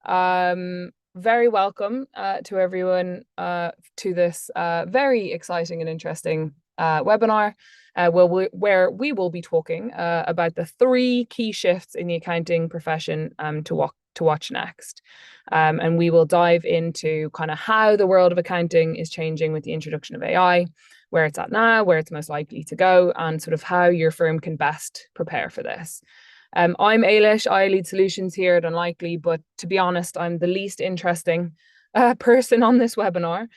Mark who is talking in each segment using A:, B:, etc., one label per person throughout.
A: Very welcome to everyone to this very exciting and interesting webinar where we will be talking about the three key shifts in the accounting profession to watch next. And we will dive into kind of how the world of accounting is changing with the introduction of AI, where it's at now, where it's most likely to go, and sort of how your firm can best prepare for this. I'm Ailish. I lead solutions here at Unlikely, but to be honest, I'm the least interesting person on this webinar,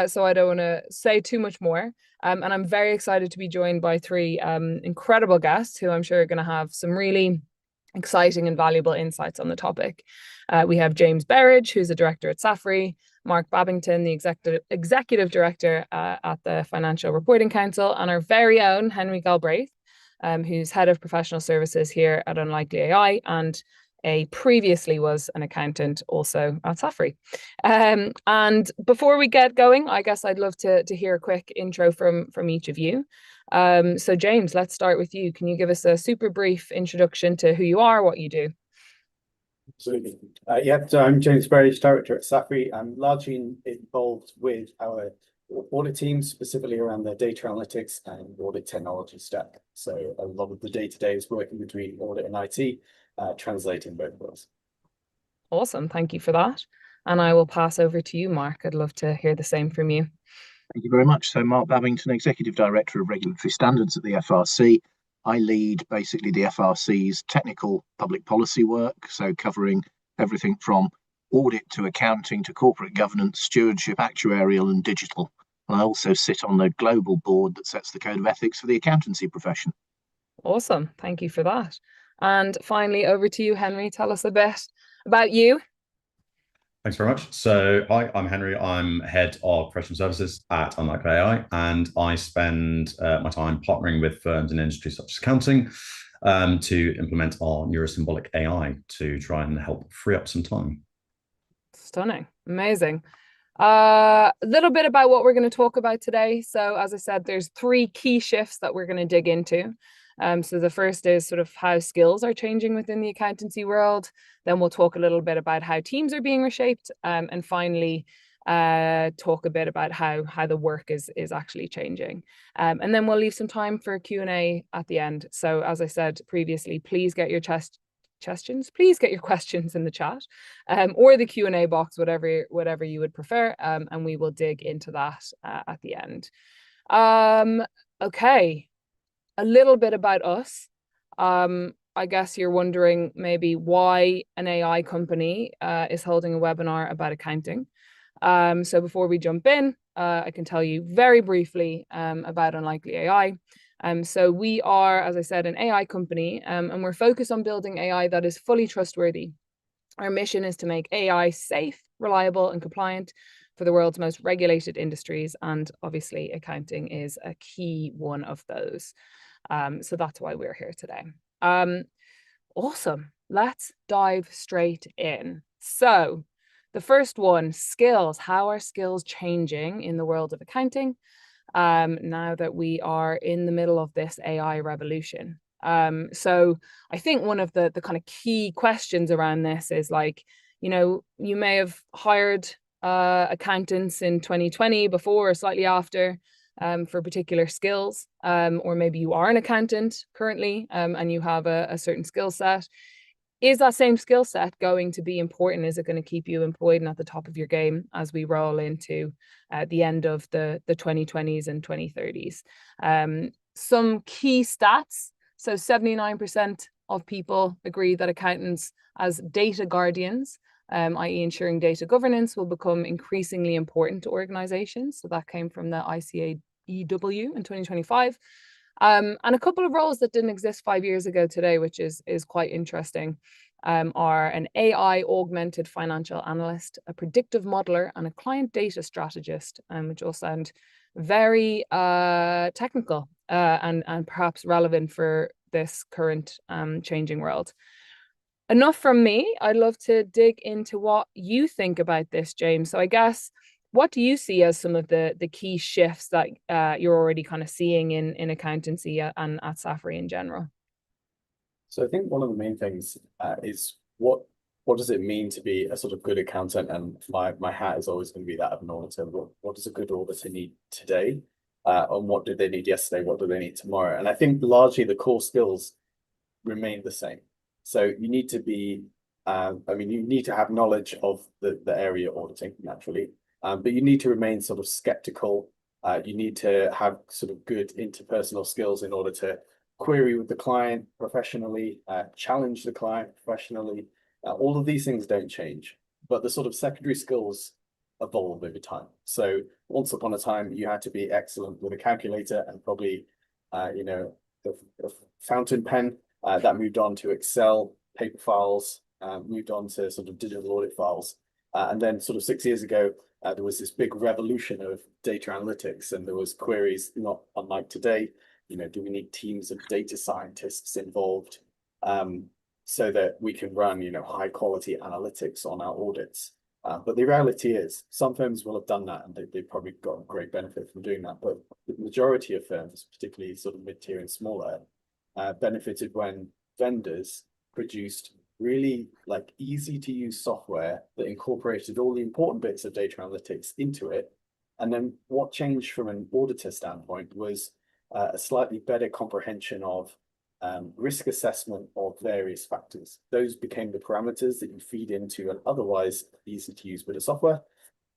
A: so I don't want to say too much more. And I'm very excited to be joined by three incredible guests who I'm sure are going to have some really exciting and valuable insights on the topic. We have James Berridge, who's a director at Saffery, Mark Babington, the executive director at the Financial Reporting Council, and our very own Henry Galbraith, who's head of professional services here at UnlikelyAI and previously was an accountant also at Saffery. And before we get going, I guess I'd love to hear a quick intro from each of you. So James, let's start with you. Can you give us a super brief introduction to who you are, what you do?
B: Absolutely. So I'm James Berridge, director at Saffery. I'm largely involved with our audit team, specifically around their data analytics and audit technology stack. So a lot of the day-to-day is working between audit and IT, translating both worlds.
A: Awesome. Thank you for that. And I will pass over to you, Mark. I'd love to hear the same from you.
C: Thank you very much. So Mark Babington, Executive Director of Regulatory Standards at the FRC. I lead basically the FRC's technical public policy work, so covering everything from audit to accounting to corporate governance, stewardship, actuarial and digital. And I also sit on the global board that sets the code of ethics for the accountancy profession.
A: Awesome. Thank you for that. And finally, over to you, Henry. Tell us a bit about you.
D: Thanks very much. So hi, I'm Henry. I'm head of professional services at UnlikelyAI, and I spend my time partnering with firms in industries such as accounting to implement our neurosymbolic AI to try and help free up some time.
A: Stunning. Amazing. A little bit about what we're going to talk about today. So as I said, there's three key shifts that we're going to dig into. So the first is sort of how skills are changing within the accountancy world. Then we'll talk a little bit about how teams are being reshaped. And finally, talk a bit about how the work is actually changing. And then we'll leave some time for Q&A at the end. So as I said previously, please get your please get your questions in the chat or the Q&A box, whatever you would prefer, and we will dig into that at the end. Okay, a little bit about us. I guess you're wondering maybe why an AI company is holding a webinar about accounting. So before we jump in, I can tell you very briefly about UnlikelyAI. So we are, as I said, an AI company, and we're focused on building AI that is fully trustworthy. Our mission is to make AI safe, reliable, and compliant for the world's most regulated industries, and obviously accounting is a key one of those. So that's why we're here today. Awesome. Let's dive straight in. So the first one, skills. How are skills changing in the world of accounting now that we are in the middle of this AI revolution? So I think one of the kind of key questions around this is like, you may have hired accountants in 2020 before or slightly after for particular skills, or maybe you are an accountant currently and you have a certain skill set. Is that same skill set going to be important? Is it going to keep you employed and at the top of your game as we roll into the end of the 2020s and 2030s? Some key stats. So 79% of people agree that accountants as data guardians, i.e. ensuring data governance, will become increasingly important to organizations. So that came from the ICAEW in 2025. And a couple of roles that didn't exist 5 years ago today, which is quite interesting, are an AI augmented financial analyst, a predictive modeler, and a client data strategist, which all sound very technical and perhaps relevant for this current changing world. Enough from me. I'd love to dig into what you think about this, James. So I guess, what do you see as some of the key shifts that you're already kind of seeing in accountancy and at Saffery in general?
B: So I think one of the main things is what what does it mean to be a sort of good accountant? And my hat is always going to be that of an auditor. What does a good auditor need today? And what did they need yesterday? What do they need tomorrow? And I think largely the core skills remain the same. So you need to be, you need to have knowledge of the area auditing naturally, but you need to remain sort of skeptical. You need to have sort of good interpersonal skills in order to query with the client professionally, challenge the client professionally. All of these things don't change, but the sort of secondary skills evolve over time. So once upon a time, you had to be excellent with a calculator and probably, the fountain pen. That moved on to Excel, paper files, moved on to sort of digital audit files. And then sort of 6 years ago, there was this big revolution of data analytics, and there was queries not unlike today. Do we need teams of data scientists involved so that we can run, high quality analytics on our audits? But the reality is some firms will have done that, and they've probably got great benefit from doing that. But the majority of firms, particularly sort of mid-tier and smaller, benefited when vendors produced really easy to use software that incorporated all the important bits of data analytics into it. And then what changed from an auditor standpoint was a slightly better comprehension of risk assessment of various factors. Those became the parameters that you feed into an otherwise easy to use bit of software.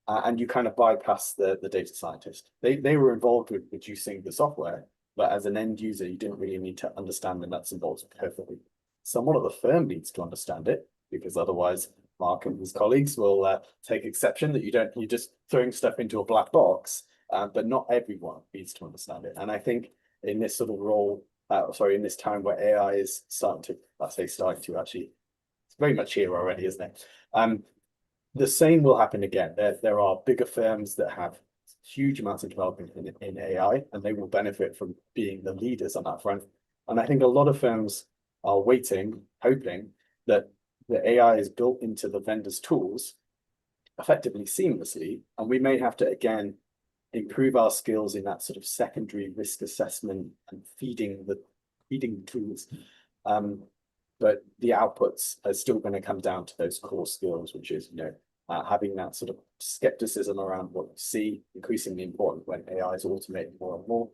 B: And you kind of bypass the data scientist. They were involved with producing the software, but as an end user, you didn't really need to understand the nuts and bolts perfectly. Someone at the firm needs to understand it, because otherwise Mark and his colleagues will take exception that you're just throwing stuff into a black box, but not everyone needs to understand it. And I think in this sort of role, in this time where AI is starting to actually, it's very much here already, isn't it? The same will happen again. There are bigger firms that have huge amounts of development in AI, and they will benefit from being the leaders on that front. And I think a lot of firms are waiting, hoping that the AI is built into the vendor's tools effectively seamlessly, and we may have to again improve our skills in that sort of secondary risk assessment and feeding tools. But the outputs are still going to come down to those core skills, which is having that sort of skepticism around what you see, increasingly important when AI is automating more and more.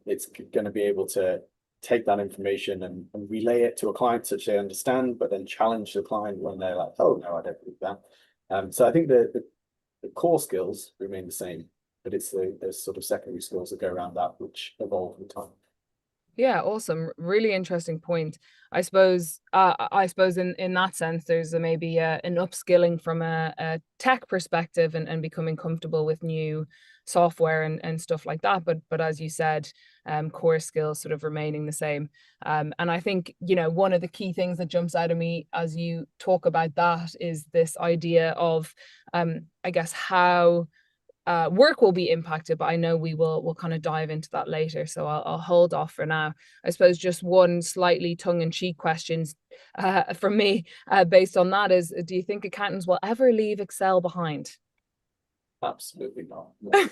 B: It's going to be able to take that information and relay it to a client such they understand, but then challenge the client when they're like, oh no, I don't believe that. So I think the core skills remain the same, but it's the sort of secondary skills that go around that which evolve with time.
A: Yeah, awesome. Really interesting point. I suppose in that sense, there's maybe an upskilling from a tech perspective and becoming comfortable with new software and stuff like that. But as you said, core skills sort of remaining the same. And I think, one of the key things that jumps out of me as you talk about that is this idea of, I guess, how work will be impacted, but I know we'll kind of dive into that later, so I'll hold off for now. I suppose just one slightly tongue-in-cheek questions from me based on that is, do you think accountants will ever leave Excel behind?
B: Absolutely not. No.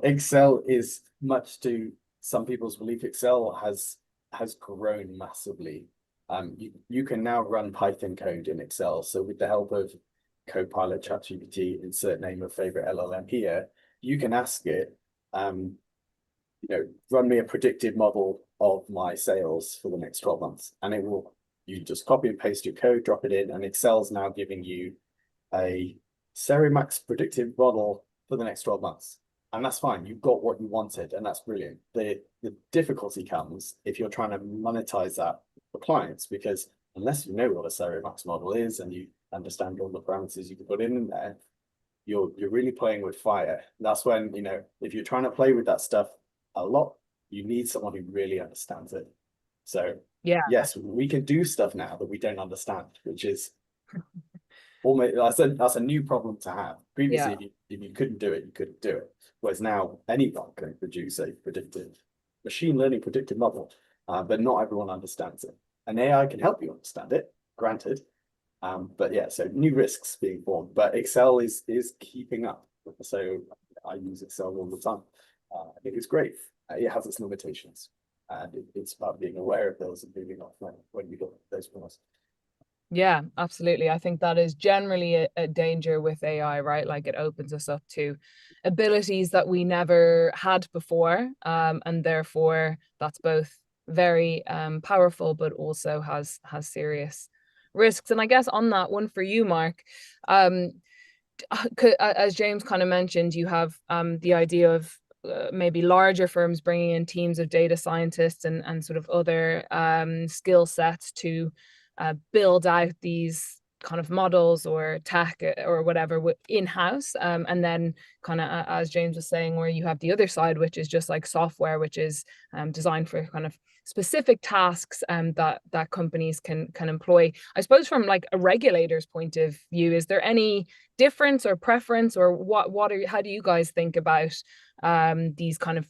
B: Excel is, much to some people's belief, Excel has grown massively. You can now run Python code in Excel. So with the help of Copilot, ChatGPT, insert name of favorite LLM here, you can ask it, run me a predictive model of my sales for the next 12 months. And you just copy and paste your code, drop it in, and Excel's now giving you a Serimax predictive model for the next 12 months. And that's fine. You've got what you wanted, and that's brilliant. The difficulty comes if you're trying to monetize that for clients, because unless you know what a Serimax model is and you understand all the parameters you can put in there, you're really playing with fire. And that's when, if you're trying to play with that stuff a lot, you need someone who really understands it. So yeah, yes, we can do stuff now that we don't understand, which is almost that's a new problem to have. Previously, if you couldn't do it, you couldn't do it. Whereas now anyone can produce a machine learning predictive model, but not everyone understands it. And AI can help you understand it, granted. But yeah, so new risks being born, but Excel is keeping up. So I use Excel all the time. I think it's great. It has its limitations, and it's about being aware of those and moving off when you got those problems.
A: Yeah, absolutely. I think that is generally a danger with AI, right? Like it opens us up to abilities that we never had before. And therefore that's both very powerful, but also has serious risks. And I guess on that one for you, Mark, um, as James kind of mentioned, you have the idea of maybe larger firms bringing in teams of data scientists and sort of other skill sets to build out these kind of models or tech or whatever in-house, and then kind of as James was saying, where you have the other side, which is just like software, which is designed for kind of specific tasks that companies can employ. I suppose from like a regulator's point of view, is there any difference or preference, or how do you guys think about these kind of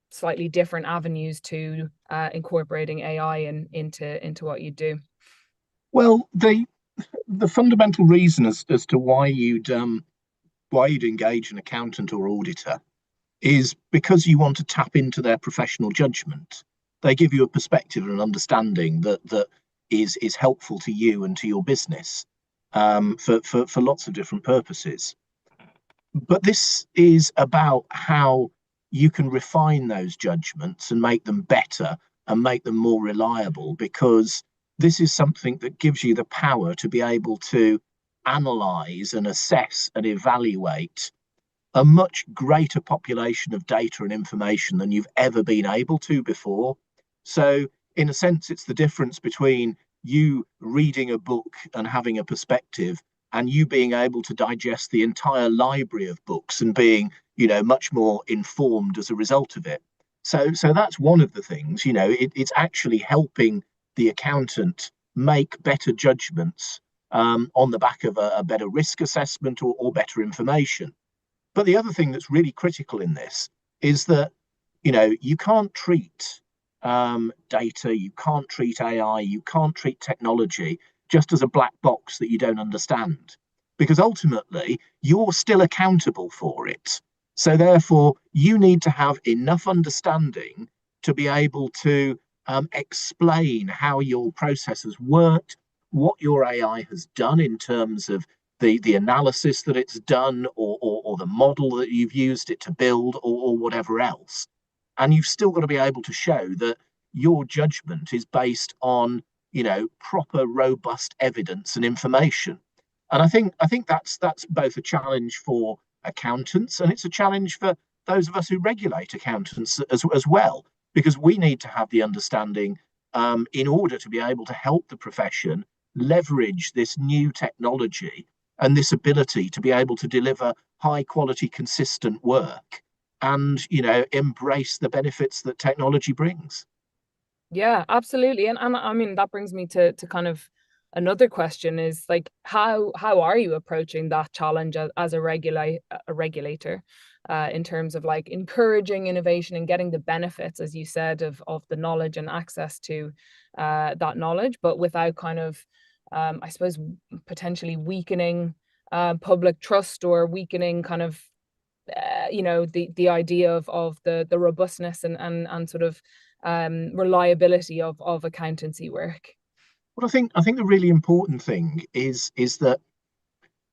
A: slightly different avenues to incorporating AI into what you do?
C: Well, the fundamental reason as to why you'd engage an accountant or auditor is because you want to tap into their professional judgment. They give you a perspective and an understanding that is helpful to you and to your business, for lots of different purposes. But this is about how you can refine those judgments and make them better and make them more reliable, because this is something that gives you the power to be able to analyze and assess and evaluate a much greater population of data and information than you've ever been able to before. So, in a sense, it's the difference between you reading a book and having a perspective and you being able to digest the entire library of books and being, much more informed as a result of it. So that's one of the things. It's actually helping the accountant make better judgments on the back of a better risk assessment or better information. But the other thing that's really critical in this is that, you can't treat data, you can't treat AI, you can't treat technology just as a black box that you don't understand, because ultimately you're still accountable for it. So therefore, you need to have enough understanding to be able to explain how your process has worked, what your AI has done in terms of the analysis that it's done, or the model that you've used it to build, or whatever else. And you've still got to be able to show that your judgment is based on, proper, robust evidence and information. And I think that's both a challenge for accountants, and it's a challenge for those of us who regulate accountants as well, because we need to have the understanding in order to be able to help the profession leverage this new technology and this ability to be able to deliver high quality, consistent work and, embrace the benefits that technology brings.
A: Yeah, absolutely. And I mean, that brings me to kind of another question is like, how are you approaching that challenge as a regulator, in terms of like encouraging innovation and getting the benefits, as you said, of the knowledge and access to that knowledge, but without kind of, I suppose, potentially weakening public trust or weakening kind of the idea of the robustness and sort of reliability of accountancy work.
C: Well, I think the really important thing is that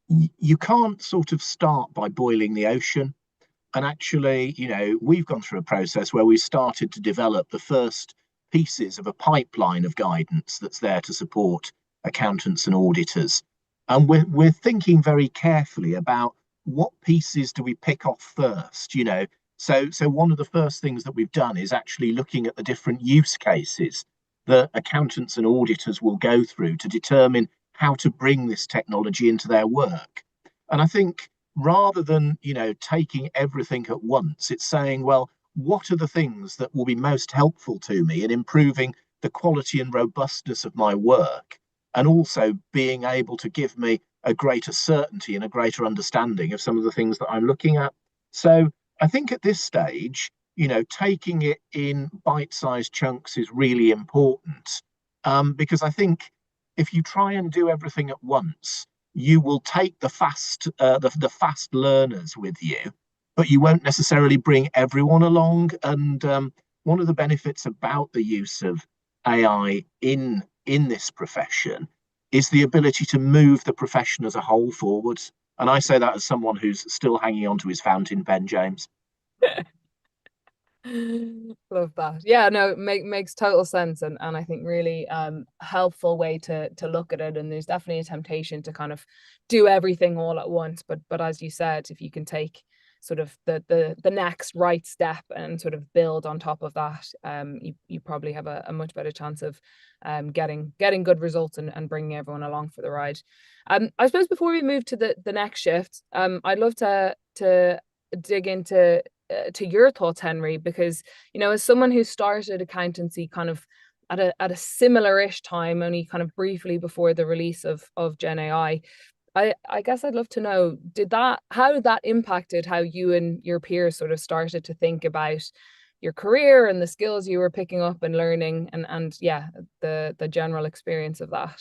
C: you can't sort of start by boiling the ocean. And actually, we've gone through a process where we started to develop the first pieces of a pipeline of guidance that's there to support accountants and auditors. And we're thinking very carefully about what pieces do we pick off first. So one of the first things that we've done is actually looking at the different use cases that accountants and auditors will go through to determine how to bring this technology into their work. And I think rather than, taking everything at once, it's saying, well, what are the things that will be most helpful to me in improving the quality and robustness of my work, and also being able to give me a greater certainty and a greater understanding of some of the things that I'm looking at. So I think at this stage, taking it in bite-sized chunks is really important, because I think if you try and do everything at once, you will take the fast learners with you, but you won't necessarily bring everyone along. And one of the benefits about the use of AI in this profession is the ability to move the profession as a whole forwards. And I say that as someone who's still hanging on to his fountain pen, James.
A: Love that. Yeah, no, makes total sense, and I think really helpful way to look at it. And there's definitely a temptation to kind of do everything all at once, but as you said, if you can take sort of the next right step and sort of build on top of that, you probably have a much better chance of getting good results and bringing everyone along for the ride. I suppose before we move to the next shift, I'd love to dig into to your thoughts, Henry, because as someone who started accountancy kind of at a similar-ish time, only kind of briefly before the release of Gen AI, I guess I'd love to know, how that impacted how you and your peers sort of started to think about your career and the skills you were picking up and learning, and yeah, the general experience of that.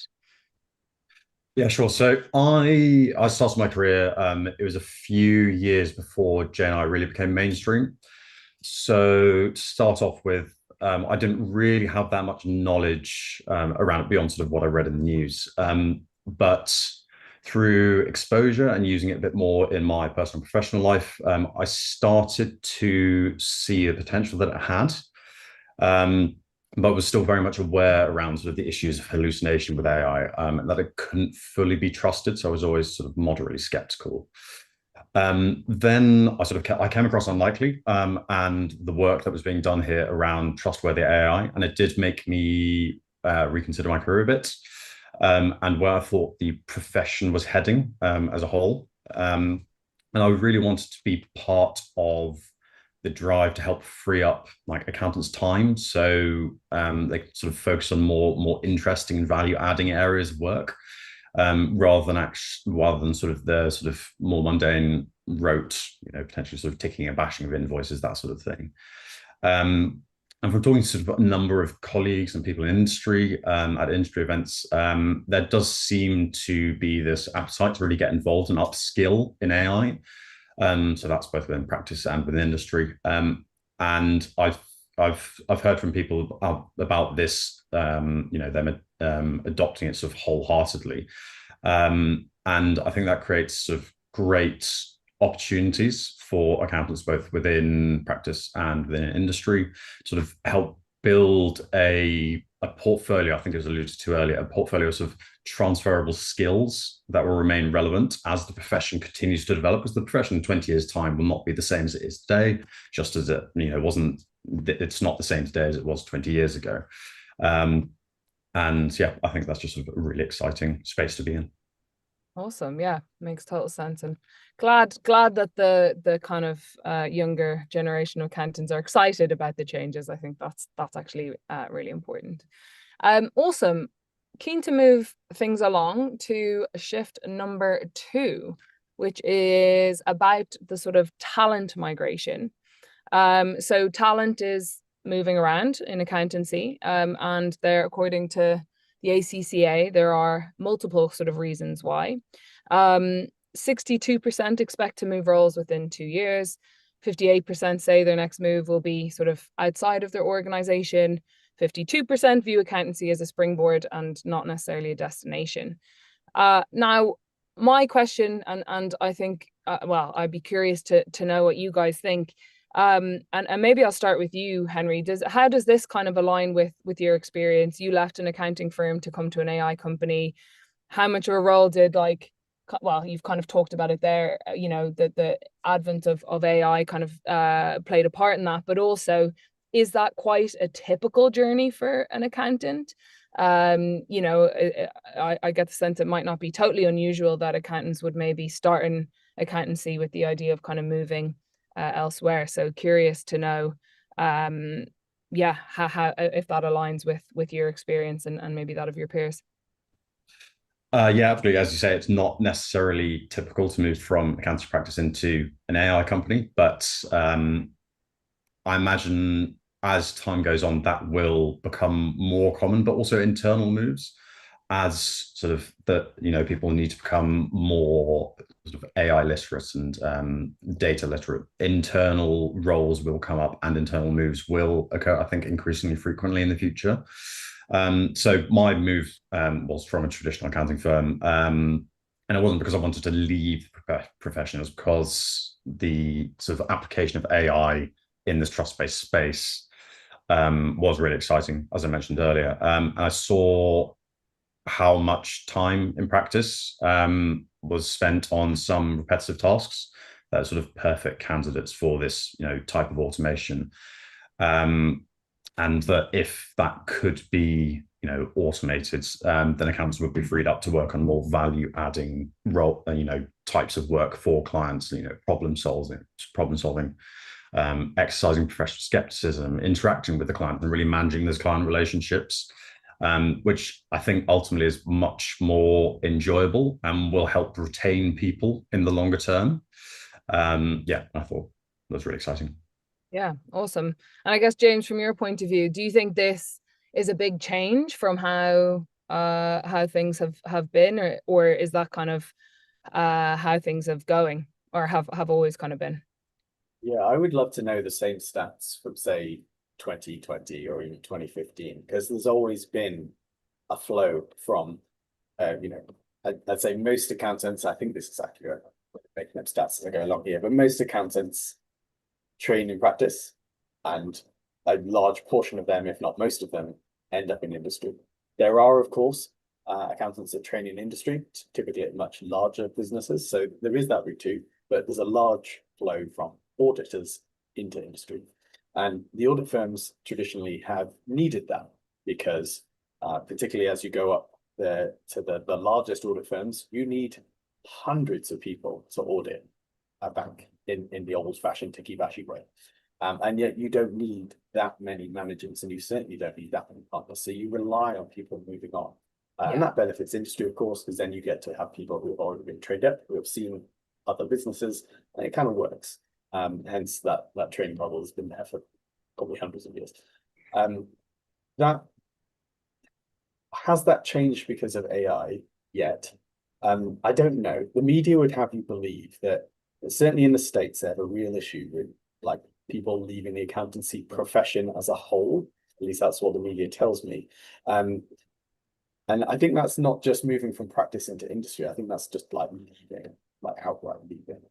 D: Yeah, sure. So I started my career. It was a few years before Gen AI really became mainstream. So to start off with, I didn't really have that much knowledge around it beyond sort of what I read in the news. But through exposure and using it a bit more in my personal and professional life, I started to see the potential that it had. But was still very much aware around sort of the issues of hallucination with AI, and that it couldn't fully be trusted. So I was always sort of moderately skeptical. Then I came across Unlikely and the work that was being done here around trustworthy AI, and it did make me reconsider my career a bit and where I thought the profession was heading as a whole. And I really wanted to be part of the drive to help free up like accountants' time, so they sort of focus on more interesting and value-adding areas of work, rather than sort of the sort of more mundane rote, potentially sort of ticking and bashing of invoices, that sort of thing. And from talking to sort of a number of colleagues and people in industry at industry events, there does seem to be this appetite to really get involved and upskill in AI. So that's both within practice and within industry. And I've heard from people about this, them adopting it sort of wholeheartedly. And I think that creates sort of great opportunities for accountants, both within practice and within industry, sort of help build a portfolio. I think it was alluded to earlier, a portfolio of sort of transferable skills that will remain relevant as the profession continues to develop, because the profession in 20 years' time will not be the same as it is today, just as it it's not the same today as it was 20 years ago. And yeah, I think that's just sort of a really exciting space to be in.
A: Awesome. Yeah, makes total sense, and glad that the kind of younger generation of accountants are excited about the changes. I think that's actually really important. Awesome. Keen to move things along to shift number 2, which is about the sort of talent migration. So talent is moving around in accountancy, and there, according to the ACCA, there are multiple sort of reasons why. 62% expect to move roles within 2 years. 58% say their next move will be sort of outside of their organization. 52% view accountancy as a springboard and not necessarily a destination. Now, my question, and I think, I'd be curious to know what you guys think. And maybe I'll start with you, Henry. How does this kind of align with your experience? You left an accounting firm to come to an AI company. How much of a role did you've kind of talked about it there, the advent of AI kind of played a part in that, but also, is that quite a typical journey for an accountant? I get the sense it might not be totally unusual that accountants would maybe start in accountancy with the idea of kind of moving elsewhere. So curious to know, how if that aligns with your experience and maybe that of your peers.
D: Yeah, absolutely. As you say, it's not necessarily typical to move from accounting practice into an AI company, but I imagine as time goes on, that will become more common, but also internal moves as sort of people need to become more sort of AI literate and data literate. Internal roles will come up and internal moves will occur, I think, increasingly frequently in the future. So my move was from a traditional accounting firm, and it wasn't because I wanted to leave the profession. It was because the sort of application of AI in this trust-based space was really exciting, as I mentioned earlier. And I saw how much time in practice was spent on some repetitive tasks that are sort of perfect candidates for this, type of automation. And that if that could be, automated, then accountants would be freed up to work on more value-adding role, types of work for clients. Problem solving, exercising professional skepticism, interacting with the client, and really managing those client relationships. Which I think ultimately is much more enjoyable and will help retain people in the longer term. I thought that was really exciting.
A: Yeah, awesome. And I guess, James, from your point of view, do you think this is a big change from how things have been, or is that kind of how things have going, or have always kind of been?
B: Yeah, I would love to know the same stats from, say, 2020 or even 2015, because there's always been a flow from, I'd say most accountants, I think this is accurate, making up stats as I go along here, but most accountants train in practice, and a large portion of them, if not most of them, end up in industry. There are, of course, accountants that train in industry, typically at much larger businesses. So there is that route too, but there's a large flow from auditors into industry. And the audit firms traditionally have needed that because, particularly as you go up to the largest audit firms, you need hundreds of people to audit a bank in the old-fashioned ticky-bashy way. And yet you don't need that many managers, and you certainly don't need that many partners. So you rely on people moving on. And that benefits industry, of course, because then you get to have people who have already been trained up, who have seen other businesses, and it kind of works. Hence that training model has been there for probably hundreds of years. That has that changed because of AI yet? I don't know. The media would have you believe that certainly in the States, they have a real issue with like people leaving the accountancy profession as a whole. At least that's what the media tells me. And I think that's not just moving from practice into industry. I think that's just like leaving, like outright leaving.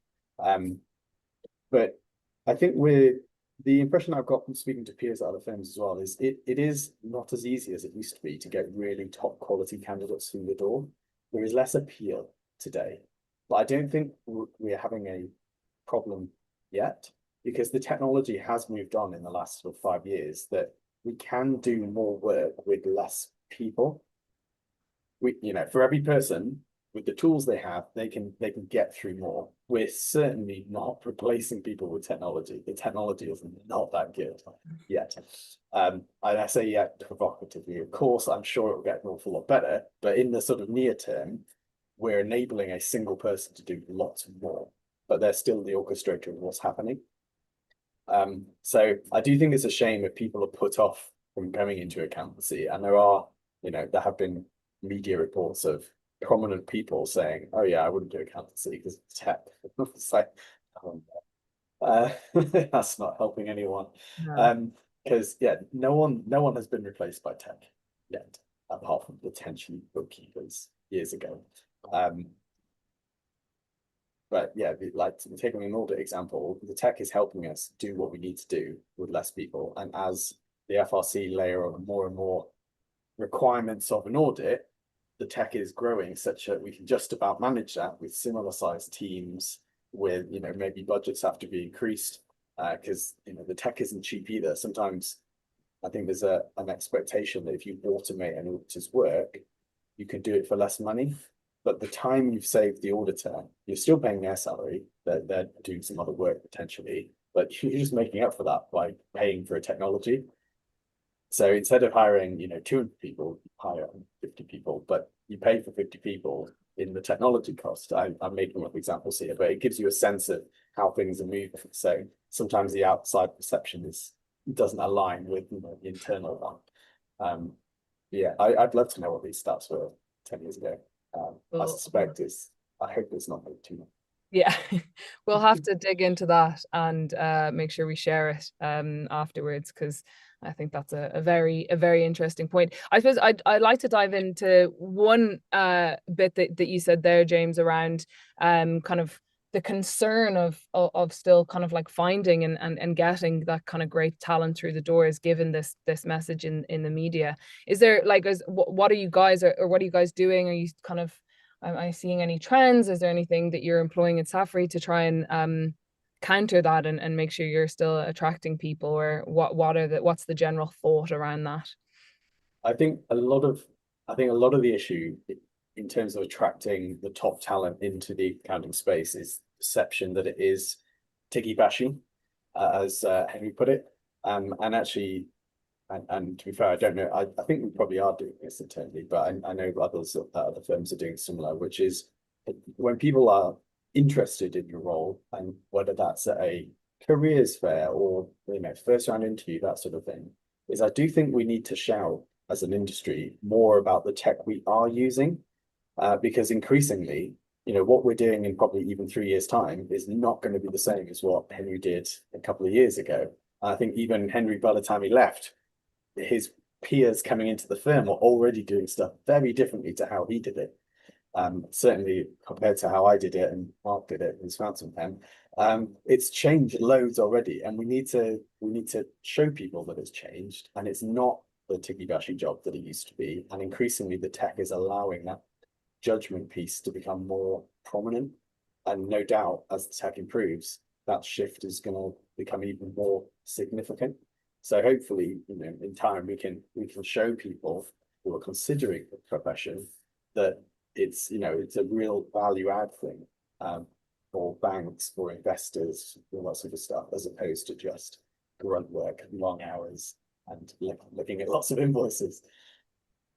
B: But I think the impression I've got from speaking to peers at other firms as well is it is not as easy as it used to be to get really top quality candidates through the door. There is less appeal today, but I don't think we're having a problem yet, because the technology has moved on in the last sort of 5 years that we can do more work with less people. For every person, with the tools they have, they can get through more. We're certainly not replacing people with technology. The technology is not that good yet. And I say yet provocatively. Of course, I'm sure it will get an awful lot better, but in the sort of near term, we're enabling a single person to do lots more, but they're still the orchestrator of what's happening. So I do think it's a shame if people are put off from going into accountancy, and there have been media reports of prominent people saying, "Oh yeah, I wouldn't do accountancy because it's tech." It's like, that's not helping anyone.
A: No.
B: Because no one has been replaced by tech yet, apart from potentially bookkeepers years ago. But yeah, like taking an audit example, the tech is helping us do what we need to do with less people. And as the FRC layer on more and more requirements of an audit, the tech is growing such that we can just about manage that with similar sized teams, with maybe budgets have to be increased, because the tech isn't cheap either. Sometimes I think there's an expectation that if you automate an auditor's work, you can do it for less money. But the time you've saved the auditor, you're still paying their salary. They're doing some other work potentially, but you're just making up for that by paying for a technology. So instead of hiring, 200 people, you hire 50 people, but you pay for 50 people in the technology cost. I'm making up examples here, but it gives you a sense of how things are moving. So sometimes the outside perception doesn't align with the internal one. I'd love to know what these stats were 10 years ago. I suspect I hope it's not too much.
A: Yeah, we'll have to dig into that and make sure we share it afterwards, because I think that's a very interesting point. I suppose I'd like to dive into one bit that you said there, James, around kind of the concern of still kind of like finding and getting that kind of great talent through the doors, given this message in the media. Is there like, what are you guys, or what are you guys doing? Are you kind of, am I seeing any trends? Is there anything that you're employing at Saffery to try and counter that and make sure you're still attracting people? Or what's the general thought around that?
B: I think a lot of the issue in terms of attracting the top talent into the accounting space is perception that it is ticky bashing, as Henry put it. And actually, and to be fair, I don't know. I think we probably are doing this internally, but I know other firms are doing similar, which is when people are interested in your role, and whether that's at a careers fair or first round interview, that sort of thing, is I do think we need to shout as an industry more about the tech we are using, because increasingly, what we're doing in probably even 3 years' time is not going to be the same as what Henry did a couple of years ago. I think even Henry, by the time he left, his peers coming into the firm were already doing stuff very differently to how he did it. Certainly compared to how I did it and Mark did it, who's Phantom Pen. It's changed loads already, and we need to show people that it's changed, and it's not the ticky bashy job that it used to be. And increasingly the tech is allowing that judgment piece to become more prominent. And no doubt, as the tech improves, that shift is going to become even more significant. So hopefully, in time we can show people who are considering the profession that it's a real value add thing, for banks, for investors, all that sort of stuff, as opposed to just grunt work and long hours and looking at lots of invoices.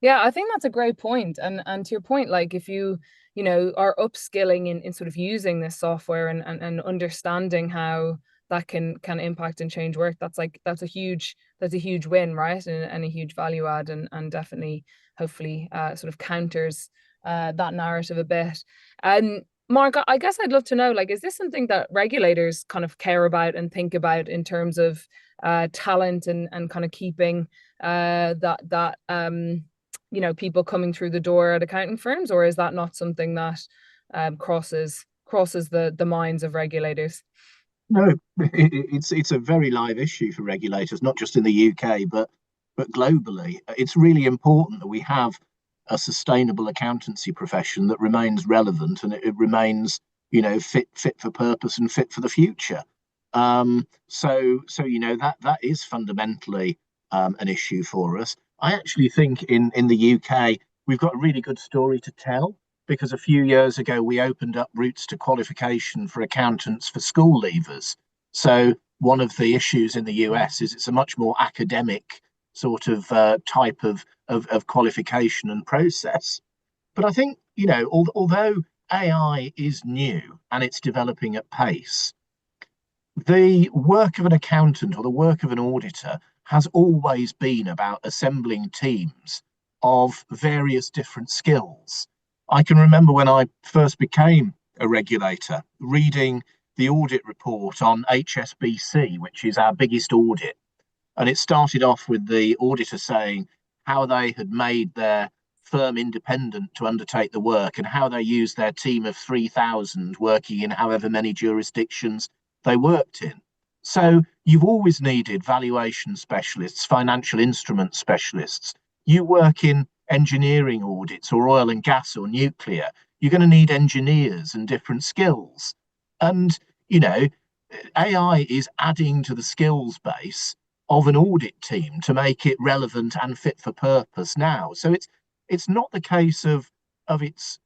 A: Yeah, I think that's a great point. And to your point, like if you are upskilling in sort of using this software and understanding how that can impact and change work, that's a huge win, right? And a huge value add, and definitely hopefully sort of counters that narrative a bit. And Mark, I guess I'd love to know, like, is this something that regulators kind of care about and think about in terms of talent and kind of keeping that people coming through the door at accounting firms, or is that not something that crosses the minds of regulators?
C: No, it's a very live issue for regulators, not just in the UK, but globally. It's really important that we have a sustainable accountancy profession that remains relevant, and it remains, fit for purpose and fit for the future. So that is fundamentally an issue for us. I actually think in the UK we've got a really good story to tell, because a few years ago we opened up routes to qualification for accountants for school leavers. So one of the issues in the US is it's a much more academic sort of type of qualification and process. But I think, although AI is new and it's developing at pace, the work of an accountant or the work of an auditor has always been about assembling teams of various different skills. I can remember when I first became a regulator, reading the audit report on HSBC, which is our biggest audit. And it started off with the auditor saying how they had made their firm independent to undertake the work, and how they used their team of 3,000 working in however many jurisdictions they worked in. So you've always needed valuation specialists, financial instrument specialists. You work in engineering audits or oil and gas or nuclear, you're going to need engineers and different skills. And, AI is adding to the skills base of an audit team to make it relevant and fit for purpose now. So it's not the case of it's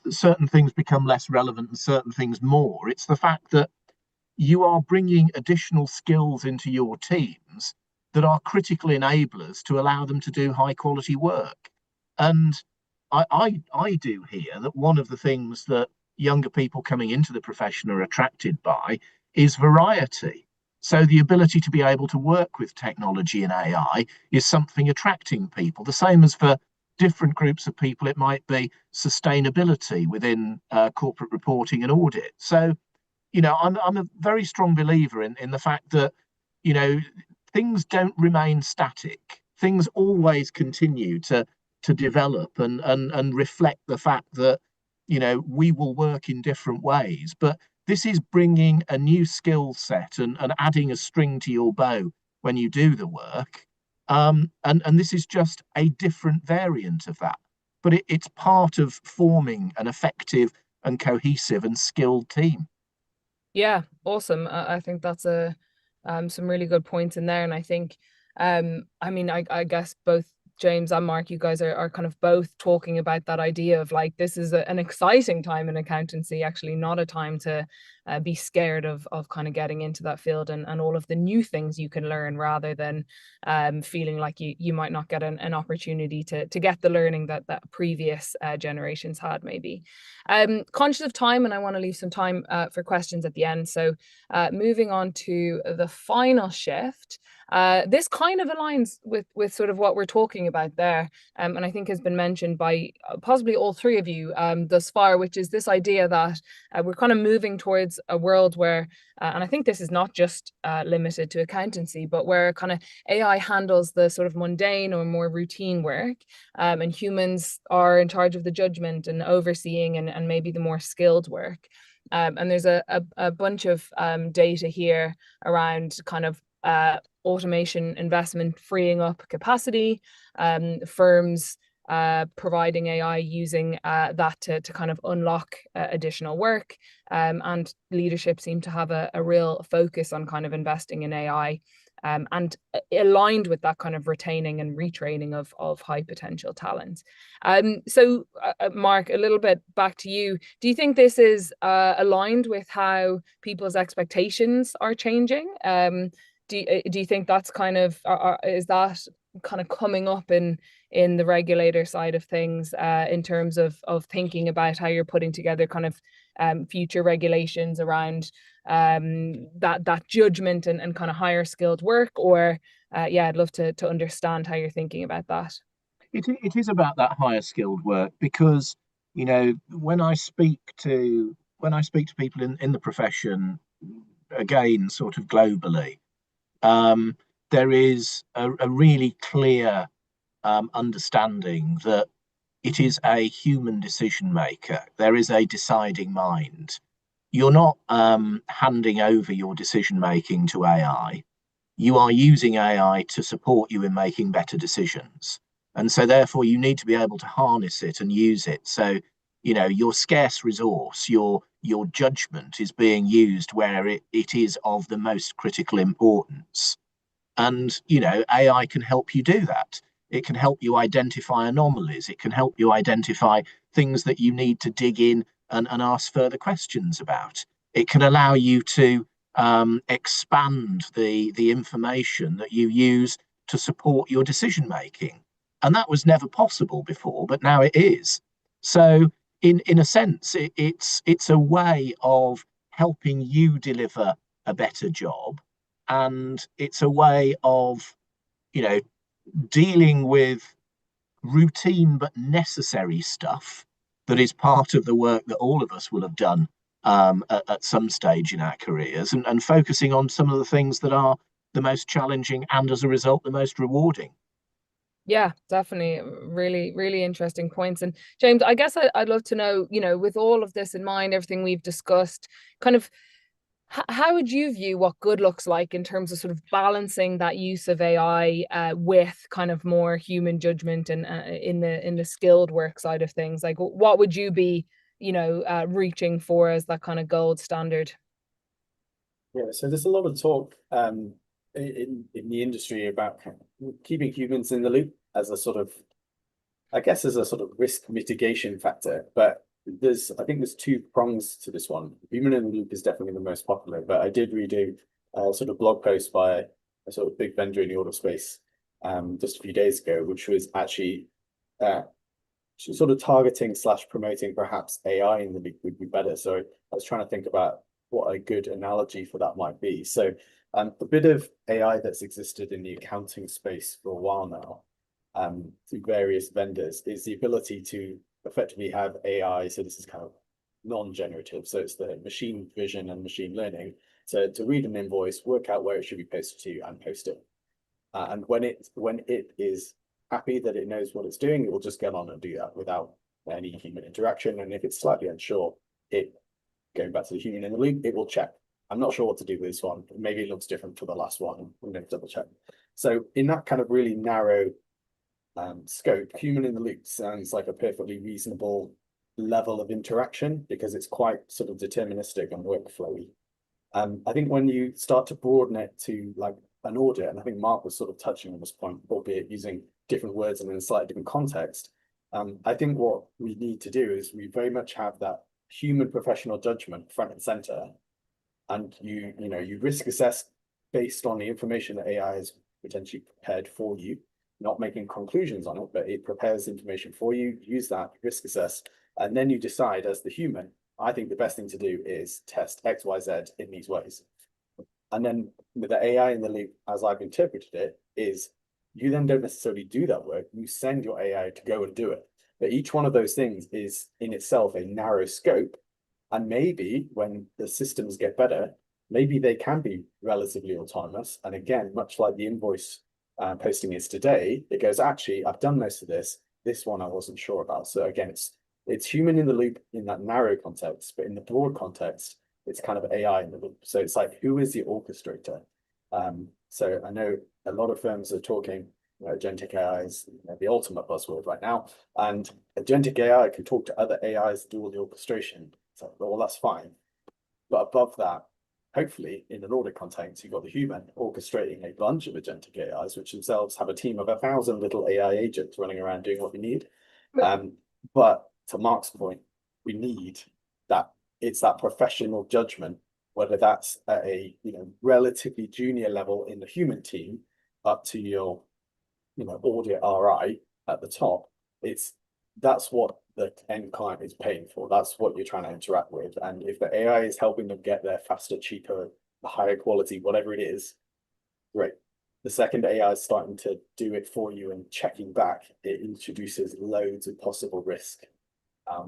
C: certain things become less relevant and certain things more. It's the fact that you are bringing additional skills into your teams that are critical enablers to allow them to do high quality work. And I do hear that one of the things that younger people coming into the profession are attracted by is variety. So the ability to be able to work with technology and AI is something attracting people. The same as for different groups of people, it might be sustainability within corporate reporting and audit. So, I'm a very strong believer in the fact that, things don't remain static. Things always continue to develop and reflect the fact that, you know, we will work in different ways. But this is bringing a new skill set and adding a string to your bow when you do the work. And this is just a different variant of that. But it's part of forming an effective and cohesive and skilled team.
A: Yeah, awesome. I think that's some really good points in there. And I think, I mean, I guess both James and Mark, you guys are kind of both talking about that idea of like, this is an exciting time in accountancy, actually not a time to be scared of kind of getting into that field and all of the new things you can learn, rather than feeling like you might not get an opportunity to get the learning that previous generations had maybe. Conscious of time, and I want to leave some time for questions at the end. So moving on to the final shift. This kind of aligns with sort of what we're talking about there, and I think has been mentioned by possibly all three of you thus far, which is this idea that we're kind of moving towards a world where, and I think this is not just limited to accountancy, but where kind of AI handles the sort of mundane or more routine work, and humans are in charge of the judgment and overseeing and maybe the more skilled work. And there's a bunch of data here around kind of automation investment freeing up capacity, firms providing AI using that to kind of unlock additional work, and leadership seem to have a real focus on kind of investing in AI, and aligned with that kind of retaining and retraining of high potential talent. So Mark, a little bit back to you. Do you think this is aligned with how people's expectations are changing? Do you think that's kind of, is that kind of coming up in the regulator side of things, in terms of thinking about how you're putting together kind of future regulations around that judgment and kind of higher skilled work? Or yeah, I'd love to understand how you're thinking about that.
C: It is about that higher skilled work, because, you know, when I speak to people in the profession, again, sort of globally, there is a really clear understanding that it is a human decision maker. There is a deciding mind. You're not handing over your decision making to AI. You are using AI to support you in making better decisions. And so therefore you need to be able to harness it and use it. So, you know, your scarce resource, your judgment is being used where it is of the most critical importance. And, you know, AI can help you do that. It can help you identify anomalies. It can help you identify things that you need to dig in and ask further questions about. It can allow you to expand the information that you use to support your decision making. And that was never possible before, but now it is. So in a sense, it's a way of helping you deliver a better job. And it's a way of, you know, dealing with routine but necessary stuff that is part of the work that all of us will have done at some stage in our careers, and focusing on some of the things that are the most challenging and, as a result, the most rewarding.
A: Yeah, definitely. Really, really interesting points. And James, I guess I'd love to know, you know, with all of this in mind, everything we've discussed, kind of how would you view what good looks like in terms of sort of balancing that use of AI with kind of more human judgment and in the skilled work side of things? Like, what would you be, you know, reaching for as that kind of gold standard?
B: Yeah, so there's a lot of talk in the industry about keeping humans in the loop as a sort of, I guess, as a sort of risk mitigation factor. But I think there's two prongs to this one. Human in the loop is definitely the most popular, but I did read a sort of blog post by a sort of big vendor in the auto space just a few days ago, which was actually sort of targeting / promoting perhaps AI in the loop would be better. So I was trying to think about what a good analogy for that might be. So a bit of AI that's existed in the accounting space for a while now, through various vendors, is the ability to effectively have AI. So this is kind of non-generative. So it's the machine vision and machine learning to read an invoice, work out where it should be posted to, and post it. And when it is happy that it knows what it's doing, it will just get on and do that without any human interaction. And if it's slightly unsure, going back to the human in the loop, it will check. I'm not sure what to do with this one. Maybe it looks different for the last one. I'm going to double check. So in that kind of really narrow scope, human in the loop sounds like a perfectly reasonable level of interaction because it's quite sort of deterministic and workflowy. I think when you start to broaden it to like an audit, and I think Mark was sort of touching on this point, albeit using different words and in a slightly different context. I think what we need to do is we very much have that human professional judgment front and center, and you risk assess based on the information that AI has potentially prepared for you, not making conclusions on it, but it prepares information for you, use that, risk assess, and then you decide as the human, I think the best thing to do is test X, Y, Z in these ways. And then with the AI in the loop, as I've interpreted it, is you then don't necessarily do that work. You send your AI to go and do it. But each one of those things is in itself a narrow scope. And maybe when the systems get better, maybe they can be relatively autonomous. And again, much like the invoice posting is today, it goes, actually, I've done most of this. This one I wasn't sure about. So again, it's human in the loop in that narrow context, but in the broad context, it's kind of AI in the loop. So it's like, who is the orchestrator? So I know a lot of firms are talking, agentic AI is the ultimate buzzword right now. And agentic AI can talk to other AIs, do all the orchestration. So, well, that's fine. But above that, hopefully in an audit context, you've got the human orchestrating a bunch of agentic AIs, which themselves have a team of 1,000 little AI agents running around doing what we need. But to Mark's point, we need that. It's that professional judgment, whether that's at a relatively junior level in the human team up to your audit RI at the top. That's what the end client is paying for. That's what you're trying to interact with. And if the AI is helping them get there faster, cheaper, higher quality, whatever it is, great. The second AI is starting to do it for you and checking back, it introduces loads of possible risk. I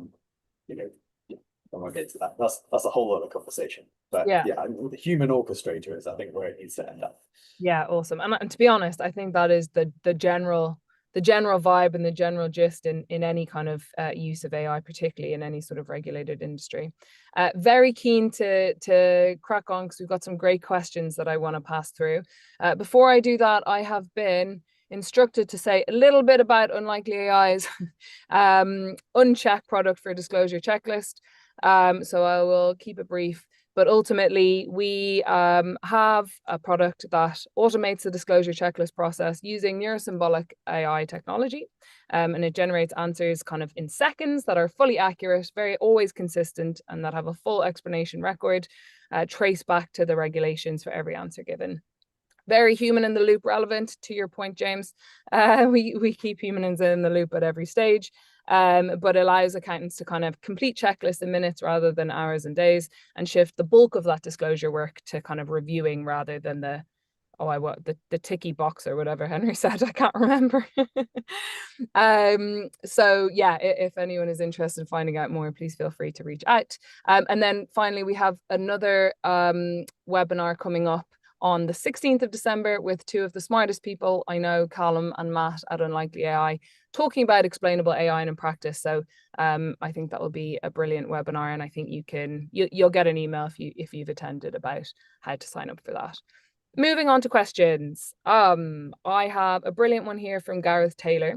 B: won't get into that. That's a whole other conversation. But yeah, the human orchestrator is, I think, where it needs to end up.
A: Yeah, awesome. And to be honest, I think that is the general vibe and the general gist in any kind of use of AI, particularly in any sort of regulated industry. Very keen to crack on because we've got some great questions that I want to pass through. Before I do that, I have been instructed to say a little bit about UnlikelyAI's unchecked product for disclosure checklist. So I will keep it brief. But ultimately, we have a product that automates the disclosure checklist process using neurosymbolic AI technology. And it generates answers kind of in seconds that are fully accurate, always consistent, and that have a full explanation record traced back to the regulations for every answer given. Very human in the loop relevant to your point, James. We keep humans in the loop at every stage. But allows accountants to kind of complete checklists in minutes rather than hours and days, and shift the bulk of that disclosure work to kind of reviewing rather than the ticky box or whatever Henry said. I can't remember. So yeah, if anyone is interested in finding out more, please feel free to reach out. And then finally, we have another webinar coming up on the 16th of December with two of the smartest people I know, Callum and Matt at UnlikelyAI, talking about explainable AI in practice. So I think that will be a brilliant webinar, and I think you'll get an email if you've attended about how to sign up for that. Moving on to questions. I have a brilliant one here from Gareth Taylor.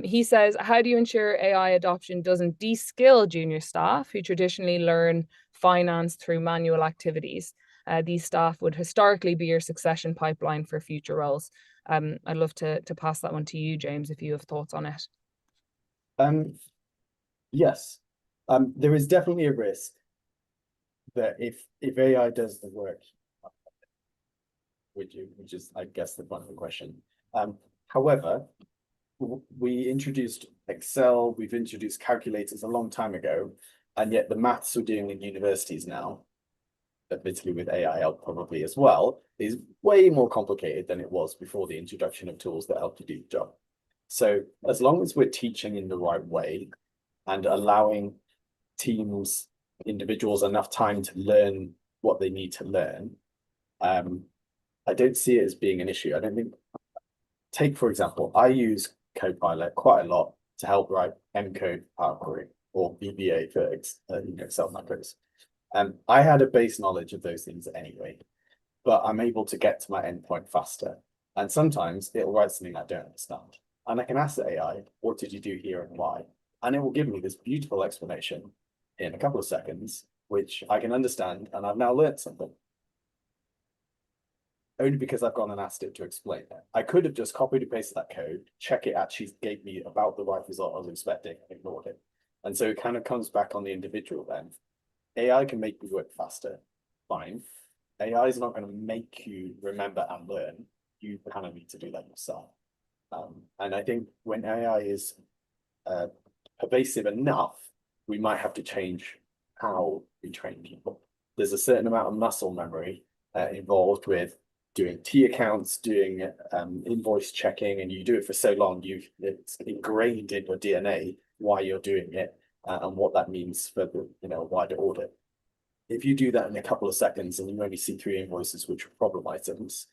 A: He says, how do you ensure AI adoption doesn't de-skill junior staff who traditionally learn finance through manual activities? These staff would historically be your succession pipeline for future roles. I'd love to pass that one to you, James, if you have thoughts on it.
B: Yes, there is definitely a risk that if AI does the work, which is, I guess, the point of the question. However, we introduced Excel, we've introduced calculators a long time ago, and yet the maths we're doing in universities now, admittedly with AI help probably as well, is way more complicated than it was before the introduction of tools that help you do the job. So as long as we're teaching in the right way and allowing teams, individuals enough time to learn what they need to learn, I don't see it as being an issue. I don't think take, for example, I use Copilot quite a lot to help write M-code Power Query or VBA for Excel macros. I had a base knowledge of those things anyway, but I'm able to get to my endpoint faster. And sometimes it'll write something I don't understand. And I can ask the AI, what did you do here and why? And it will give me this beautiful explanation in a couple of seconds, which I can understand, and I've now learned something. Only because I've gone and asked it to explain it. I could have just copied and pasted that code, check it actually gave me about the right result I was expecting, and ignored it. And so it kind of comes back on the individual then. AI can make you work faster, fine. AI is not going to make you remember and learn. You kind of need to do that yourself. And I think when AI is pervasive enough, we might have to change how we train people. There's a certain amount of muscle memory involved with doing T accounts, doing invoice checking, and you do it for so long, it's ingrained in your DNA why you're doing it and what that means for the wider audit. If you do that in a couple of seconds and you only see 3 invoices which are problem items,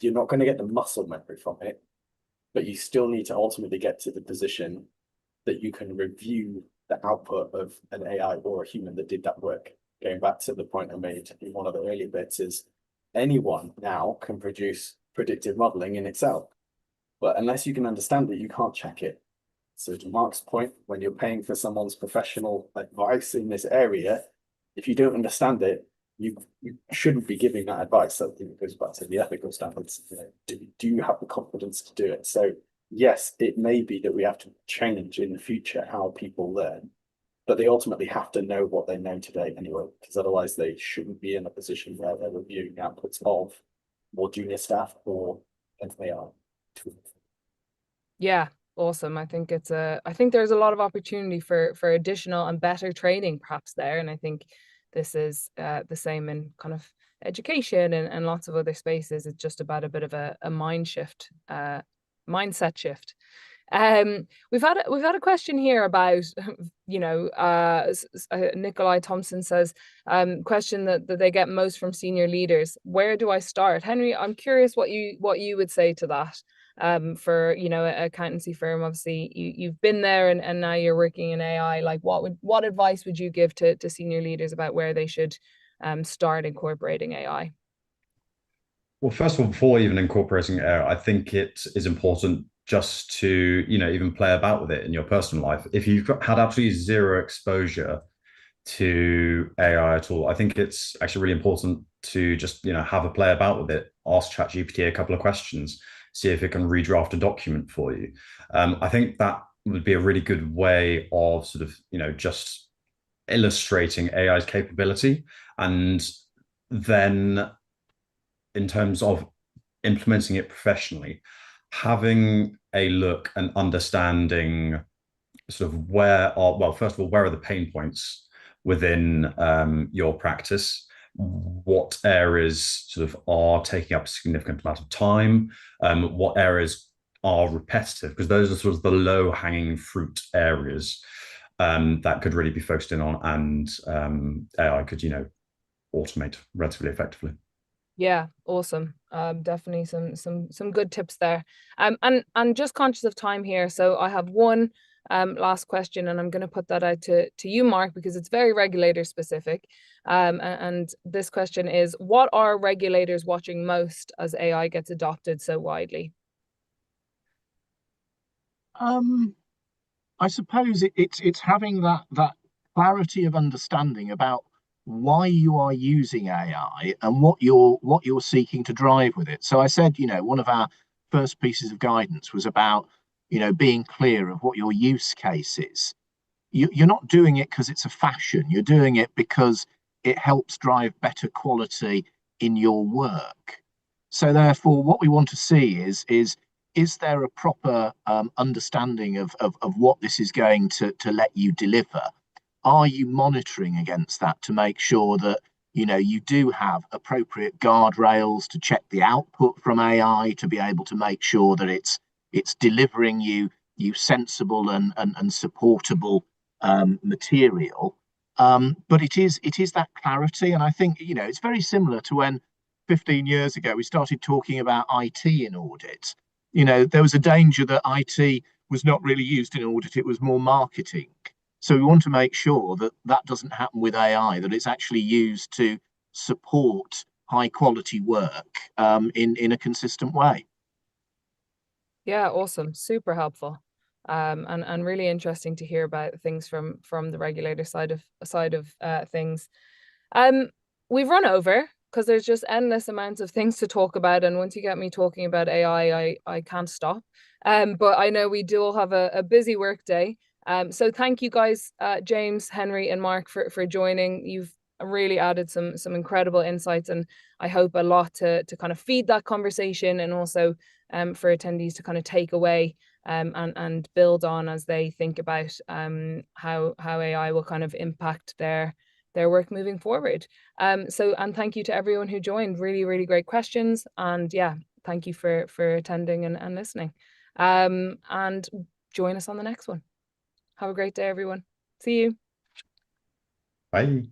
B: you're not going to get the muscle memory from it, but you still need to ultimately get to the position that you can review the output of an AI or a human that did that work. Going back to the point I made in one of the earlier bits is anyone now can produce predictive modeling in Excel, but unless you can understand it, you can't check it. So to Mark's point, when you're paying for someone's professional advice in this area, if you don't understand it, you shouldn't be giving that advice. So I think it goes back to the ethical standards. Do you have the confidence to do it? So yes, it may be that we have to change in the future how people learn, but they ultimately have to know what they know today anyway, because otherwise they shouldn't be in a position where they're reviewing outputs of more junior staff or an AI tool.
A: Yeah, awesome. I think there's a lot of opportunity for additional and better training perhaps there. And I think this is the same in kind of education and lots of other spaces. It's just about a bit of a mindset shift. We've had a question here about Nikolai Thompson says question that they get most from senior leaders. Where do I start? Henry, I'm curious what you would say to that. For an accountancy firm, obviously you've been there and now you're working in AI. Like what advice would you give to senior leaders about where they should start incorporating AI?
D: Well, first of all, before even incorporating AI, I think it is important just to even play about with it in your personal life. If you've had absolutely zero exposure to AI at all, I think it's actually really important to just have a play about with it. Ask ChatGPT a couple of questions, see if it can redraft a document for you. I think that would be a really good way of sort of just illustrating AI's capability. And then in terms of implementing it professionally, having a look and understanding sort of first of all, where are the pain points within your practice? What areas sort of are taking up a significant amount of time? What areas are repetitive? Because those are sort of the low-hanging fruit areas that could really be focused in on, and AI could, automate relatively effectively.
A: Yeah, awesome. Definitely some good tips there. And just conscious of time here, so I have one last question, and I'm going to put that out to you, Mark, because it's very regulator specific. And this question is, what are regulators watching most as AI gets adopted so widely?
C: I suppose it's having that clarity of understanding about why you are using AI and what you're seeking to drive with it. So I said, one of our first pieces of guidance was about, being clear of what your use case is. You're not doing it because it's a fashion. You're doing it because it helps drive better quality in your work. So therefore, what we want to see is there a proper understanding of what this is going to let you deliver? Are you monitoring against that to make sure that you do have appropriate guardrails to check the output from AI, to be able to make sure that it's delivering you sensible and supportable material? But it is that clarity, and I think it's very similar to when 15 years ago we started talking about IT in audit. there was a danger that IT was not really used in audit, it was more marketing. So we want to make sure that that doesn't happen with AI, that it's actually used to support high quality work in a consistent way.
A: Yeah, awesome. Super helpful. And really interesting to hear about things from the regulator side of things. We've run over because there's just endless amounts of things to talk about, and once you get me talking about AI, I can't stop. But I know we do all have a busy work day. So thank you guys, James, Henry, and Mark for joining. You've really added some incredible insights, and I hope a lot to kind of feed that conversation, and also for attendees to kind of take away and build on as they think about how AI will kind of impact their work moving forward. And thank you to everyone who joined. Really, really great questions. And yeah, thank you for attending and listening. And join us on the next one. Have a great day, everyone. See you.
D: Bye.